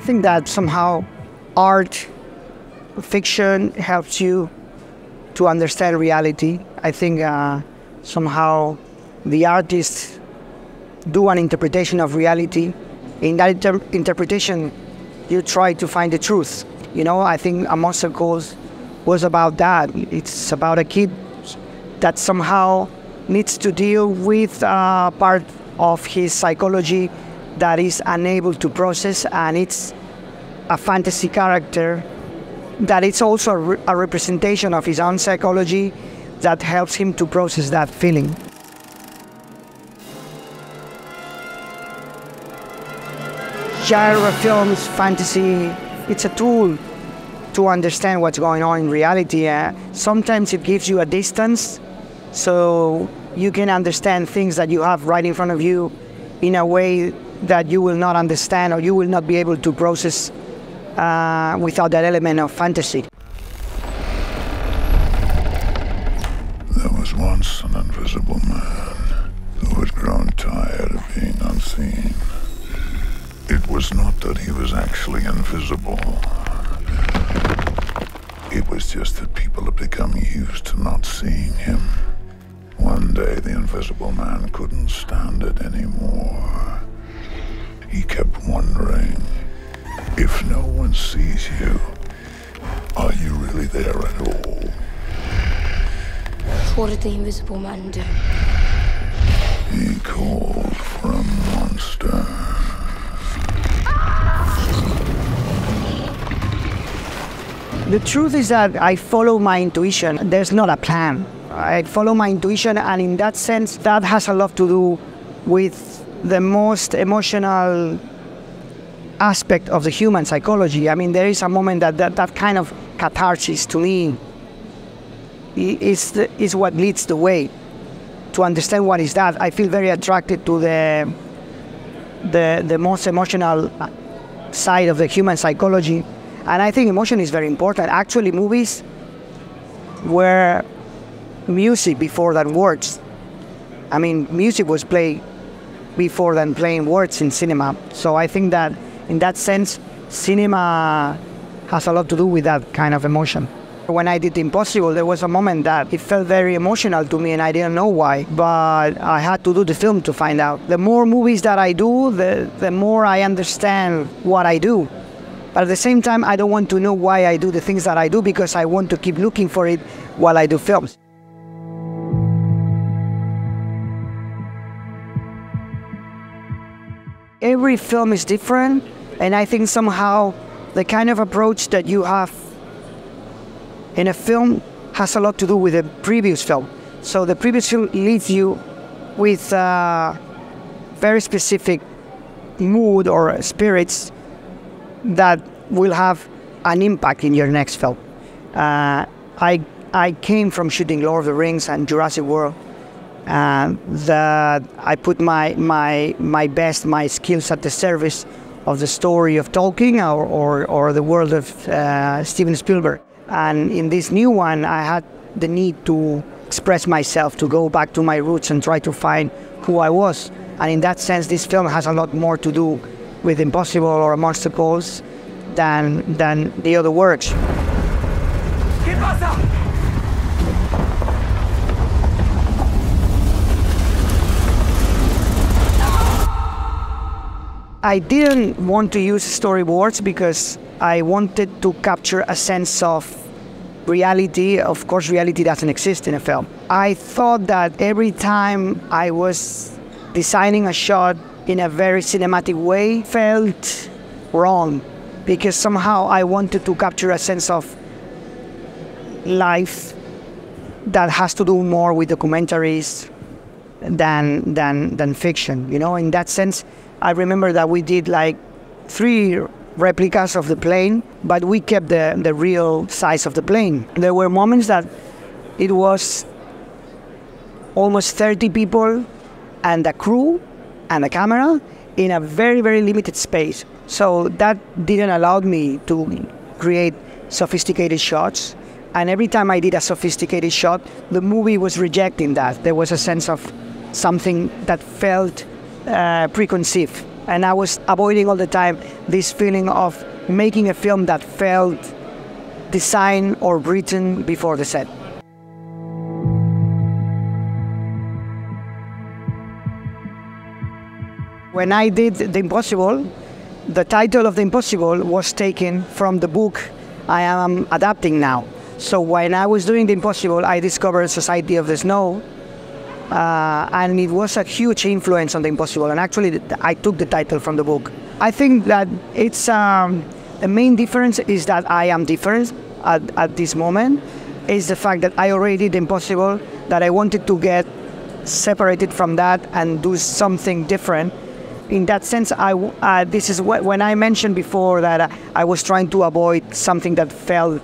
think that somehow art, fiction helps you to understand reality. I think somehow the artists do an interpretation of reality. In that interpretation, you try to find the truth. You know, I think A Monster Calls was about that. It's about a kid that somehow needs to deal with part of his psychology that is unable to process, and it's a fantasy character that it's also a representation of his own psychology that helps him to process that feeling. Genre films, fantasy, it's a tool to understand what's going on in reality. Sometimes it gives you a distance, so you can understand things that you have right in front of you in a way that you will not understand or you will not be able to process without that element of fantasy. There was once an invisible man who had grown tired of being unseen. It was not that he was actually invisible. It was just that people had become used to not seeing him. One day, the invisible man couldn't stand it anymore. He kept wondering, if no one sees you, are you really there at all? What did the invisible man do? He called for a monster. The truth is that I follow my intuition. There's not a plan. I follow my intuition, and in that sense, that has a lot to do with the most emotional aspect of the human psychology. I mean, there is a moment that kind of catharsis to me is what leads the way to understand what is that. I feel very attracted to the most emotional side of the human psychology, and I think emotion is very important. Actually, movies were music before than words. I mean, music was played before than playing words in cinema. So I think that in that sense, cinema has a lot to do with that kind of emotion. When I did Impossible, there was a moment that it felt very emotional to me and I didn't know why, but I had to do the film to find out. The more movies that I do, the more I understand what I do. But at the same time, I don't want to know why I do the things that I do because I want to keep looking for it while I do films. Every film is different, and I think somehow the kind of approach that you have in a film has a lot to do with the previous film. So the previous film leaves you with a very specific mood or spirits that will have an impact in your next film. I came from shooting Lord of the Rings and Jurassic World, that I put my best, my skills at the service of the story of Tolkien or the world of Steven Spielberg. And in this new one, I had the need to express myself, to go back to my roots and try to find who I was. And in that sense, this film has a lot more to do with Impossible or A Monster Calls than the other works. ¿Qué pasa? I didn't want to use storyboards because I wanted to capture a sense of reality. Of course, reality doesn't exist in a film. I thought that every time I was designing a shot in a very cinematic way felt wrong, because somehow I wanted to capture a sense of life that has to do more with documentaries than fiction. You know, in that sense, I remember that we did like 3 replicas of the plane, but we kept the real size of the plane. There were moments that it was almost 30 people and a crew and a camera in a very, very limited space. So that didn't allow me to create sophisticated shots. And every time I did a sophisticated shot, the movie was rejecting that. There was a sense of something that felt preconceived. And I was avoiding all the time this feeling of making a film that felt designed or written before the set. When I did The Impossible, the title of The Impossible was taken from the book I am adapting now. So when I was doing The Impossible, I discovered Society of the Snow, and it was a huge influence on The Impossible, and actually I took the title from the book. I think that it's the main difference is that I am different at this moment, is the fact that I already did The Impossible, that I wanted to get separated from that and do something different. In that sense, this is when I mentioned before that I was trying to avoid something that felt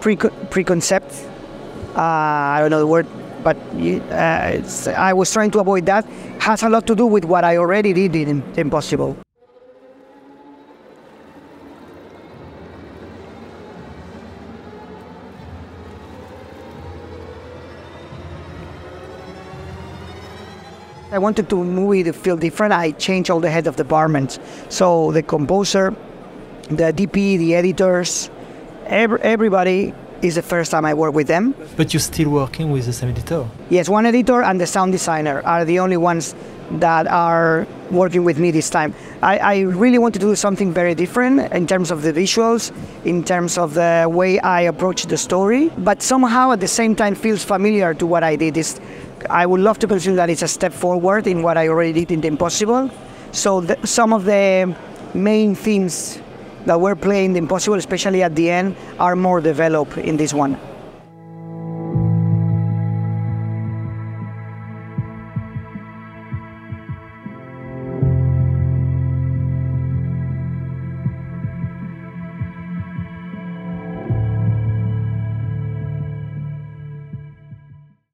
preconcept. I don't know the word, but I was trying to avoid that. Has a lot to do with what I already did in The Impossible. I wanted the movie to feel different. I changed all the head of departments. So the composer, the DP, the editors, everybody is the first time I work with them. But you're still working with the same editor? Yes, one editor and the sound designer are the only ones that are working with me this time. I really wanted to do something very different in terms of the visuals, in terms of the way I approach the story, but somehow at the same time feels familiar to what I did. I would love to consider that it's a step forward in what I already did in The Impossible. So some of the main themes that were playing in The Impossible, especially at the end, are more developed in this one.